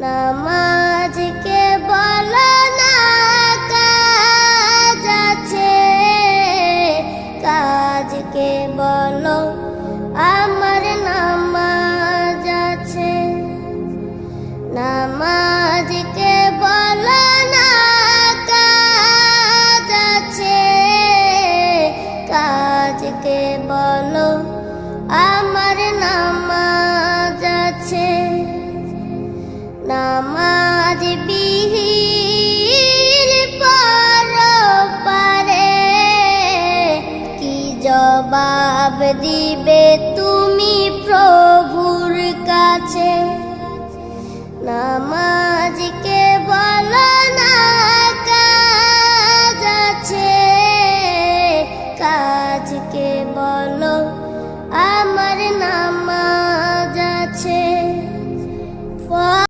নামাজকে বলো না কাজ আছে, কাজকে বলো আমার নামাজ আছে। নামাজকে বলো না কাজ আছে, কাজকে বলো আমার নামাজ আছে। নামাজ বিহীন পরপারে কি জবাব দিবে তুমি প্রভুর কাছে? নামাজ